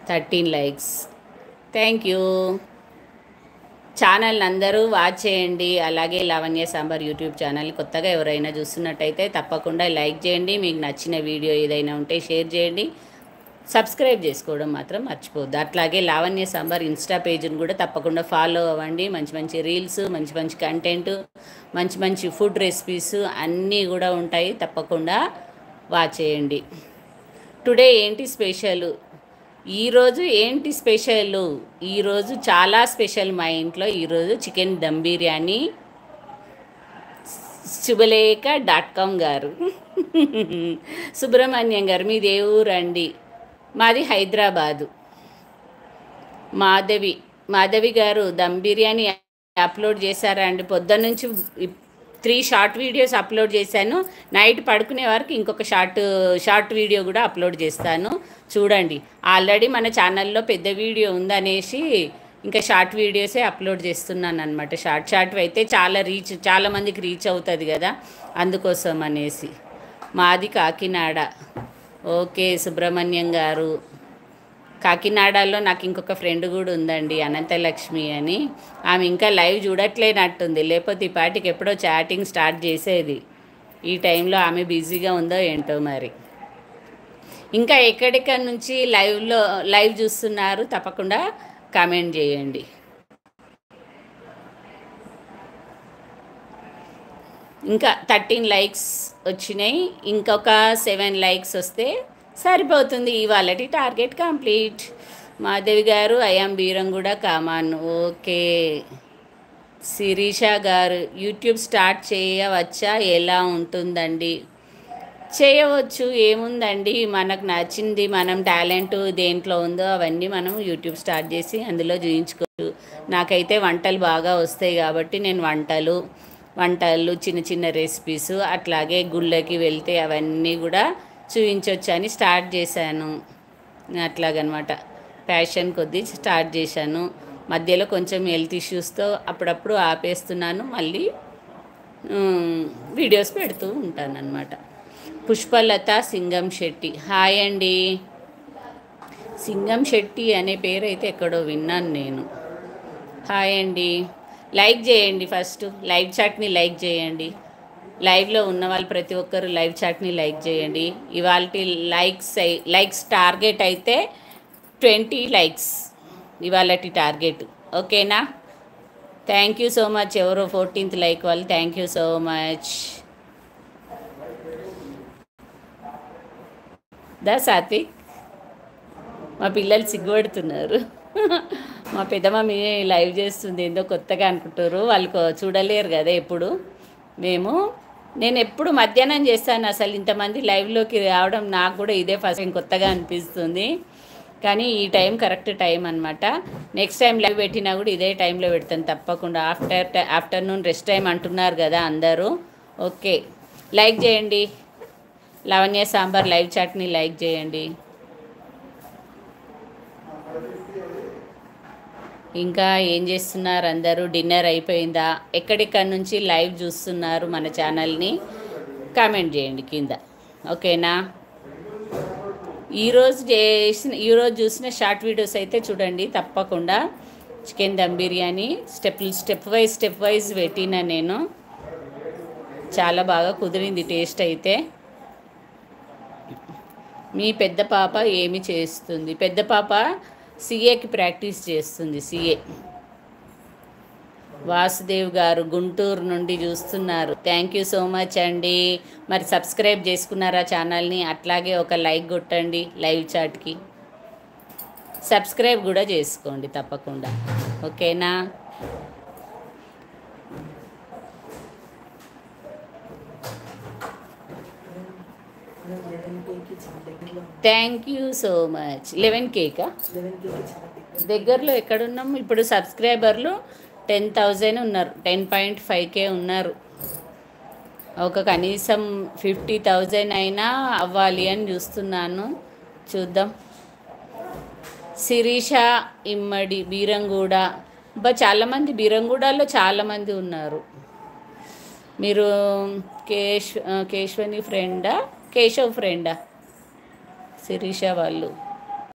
13 likes. Thank you. Channel అందరూ watch చేయండి. అలాగే లావణ్య సాంబార్ యూట్యూబ్ ఛానల్ కొత్తగా ఎవరైనా చూస్తున్నట్టయితే తప్పకుండా లైక్ చేయండి. మీకు నచ్చిన వీడియో ఏదైనా ఉంటే షేర్ చేయండి. సబ్స్క్రైబ్ చేసుకోవడం మాత్రం మర్చిపోవద్దు. అట్లాగే లావణ్య సాంబార్ ఇన్స్టా పేజ్ని కూడా తప్పకుండా ఫాలో అవ్వండి. మంచి మంచి రీల్స్, మంచి మంచి కంటెంట్, మంచి మంచి ఫుడ్ రెసిపీస్ అన్నీ కూడా ఉంటాయి. తప్పకుండా వాచ్ చేయండి. టుడే ఏంటి స్పెషల్? ఈరోజు ఏంటి స్పెషల్? ఈరోజు చాలా స్పెషల్ మా ఇంట్లో. ఈరోజు చికెన్ దమ్ బిర్యానీ. శుభలేఖ.com గారు సుబ్రహ్మణ్యం గారు మీది ఏ ఊరండి? మాది హైదరాబాదు. మాధవి గారు దమ్ బిర్యానీ అప్లోడ్ చేశారా అండి? పొద్దున్న నుంచి 3 షార్ట్ వీడియోస్ అప్లోడ్ చేశాను. నైట్ పడుకునే వరకు ఇంకొక షార్ట్ వీడియో కూడా అప్లోడ్ చేస్తాను, చూడండి. ఆల్రెడీ మన ఛానల్లో పెద్ద వీడియో ఉందనేసి ఇంకా షార్ట్ వీడియోసే అప్లోడ్ చేస్తున్నాను అనమాట. షార్ట్ అయితే చాలా మందికి రీచ్ అవుతుంది కదా, అందుకోసం అనేసి. మాది కాకినాడ. ఓకే సుబ్రహ్మణ్యం గారు. కాకినాడలో నాకు ఇంకొక ఫ్రెండ్ కూడా ఉందండి, అనంతలక్ష్మి అని. ఆమె ఇంకా లైవ్ చూడట్లేనట్టుంది, లేకపోతే ఈ పాటికి ఎప్పుడో చాటింగ్ స్టార్ట్ చేసేది. ఈ టైంలో ఆమె బిజీగా ఉందో ఏంటో మరి. ఇంకా ఎక్కడెక్కడి నుంచి లైవ్ చూస్తున్నారు తప్పకుండా కామెంట్ చేయండి. ఇంకా 13 లైక్స్ వచ్చినాయి. ఇంకొక 7 లైక్స్ వస్తే సరిపోతుంది. ఇవాళటి టార్గెట్ కంప్లీట్. మాధవి గారు ఐఎమ్ బీరంగూడ కామాన్. ఓకే. శిరీష గారు యూట్యూబ్ స్టార్ట్ చేయవచ్చా? ఎలా ఉంటుందండి? చేయవచ్చు, ఏముందండి. మనకు నచ్చింది, మనం టాలెంట్ దేంట్లో ఉందో అవన్నీ మనం యూట్యూబ్ స్టార్ట్ చేసి అందులో చూయించుకోవచ్చు. నాకైతే వంటలు బాగా వస్తాయి కాబట్టి నేను వంటలు చిన్న చిన్న రెసిపీస్, అట్లాగే గుళ్ళకి వెళ్తే అవన్నీ కూడా చూపించవచ్చు అని స్టార్ట్ చేశాను. అట్లాగనమాట, ప్యాషన్ కొద్దీ స్టార్ట్ చేశాను. మధ్యలో కొంచెం హెల్త్ ఇష్యూస్తో అప్పుడప్పుడు ఆపేస్తున్నాను, మళ్ళీ వీడియోస్ పెడుతూ ఉంటానన్నమాట. పుష్పలత సింగం శెట్టి. హాయ్ అండి. సింగం శెట్టి అనే పేరు అయితే ఎక్కడో విన్నాను నేను. హాయ్ అండి. లైక్ చేయండి. ఫస్ట్ లైవ్ చాట్ని లైక్ చేయండి. లైవ్లో ఉన్న వాళ్ళు ప్రతి ఒక్కరు లైవ్ చాట్ని లైక్ చేయండి. ఇవాళ లైక్స్ టార్గెట్ అయితే 20 లైక్స్ ఇవాళటి టార్గెట్. ఓకేనా? Thank you so much. ఎవరో 14th లైక్ వాళ్ళు, thank you so much. Satvik. మా పిల్లలు సిగ్గుపడుతున్నారు. మా పెద్దమమ్మీ లైవ్ చేస్తుంది, ఏందో కొత్తగా అనుకుంటారు వాళ్ళు, చూడలేరు కదా ఎప్పుడు. నేను ఎప్పుడు మధ్యాహ్నం చేస్తాను. అసలు ఇంతమంది లైవ్లోకి రావడం నాకు కూడా ఇదే ఫస్ట్ టైం, కొత్తగా అనిపిస్తుంది. కానీ ఈ టైం కరెక్ట్ టైం అనమాట. నెక్స్ట్ టైం లైవ్ పెట్టినా కూడా ఇదే టైంలో పెడతాను తప్పకుండా. ఆఫ్టర్నూన్ రెస్ట్ టైం అంటున్నారు కదా అందరూ. ఓకే, లైక్ చేయండి. లావణ్య సాంబార్ లైవ్ చాట్ని లైక్ చేయండి. ఇంకా ఏం చేస్తున్నారు అందరూ? డిన్నర్ అయిపోయిందా? ఎక్కడెక్కడి నుంచి లైవ్ చూస్తున్నారు మన ఛానల్ని కామెంట్ చేయండి కింద. ఓకేనా? ఈరోజు చూసిన షార్ట్ వీడియోస్ అయితే చూడండి తప్పకుండా. Chicken dum biryani step wise పెట్టినా నేను. చాలా బాగా కుదిరింది టేస్ట్ అయితే. మీ పెద్ద పాప ఏమి చేస్తుంది? పెద్ద పాప సిఏకి ప్రాక్టీస్ చేస్తుంది. సిఏ. వాసుదేవ్ గారు గుంటూరు నుండి చూస్తున్నారు. థ్యాంక్ యూ సో మచ్ అండి. మరి సబ్స్క్రైబ్ చేసుకున్నారా ఛానల్ని? అట్లాగే ఒక లైక్ కొట్టండి. లైవ్ చాట్కి సబ్స్క్రైబ్ కూడా చేసుకోండి తప్పకుండా. ఓకేనా? Thank you so much. 11Kకా? దగ్గరలో ఎక్కడున్నాము ఇప్పుడు? సబ్స్క్రైబర్లు 10,000 ఉన్నారు, 10.5K ఉన్నారు. ఒక కనీసం 50,000 అయినా అవ్వాలి అని చూస్తున్నాను, చూద్దాం. శిరీష ఇమ్మడి బీరంగూడ. చాలామంది బీరంగూడలో చాలామంది ఉన్నారు. మీరు కేశవ్ ఫ్రెండా? శిరీష వాళ్ళు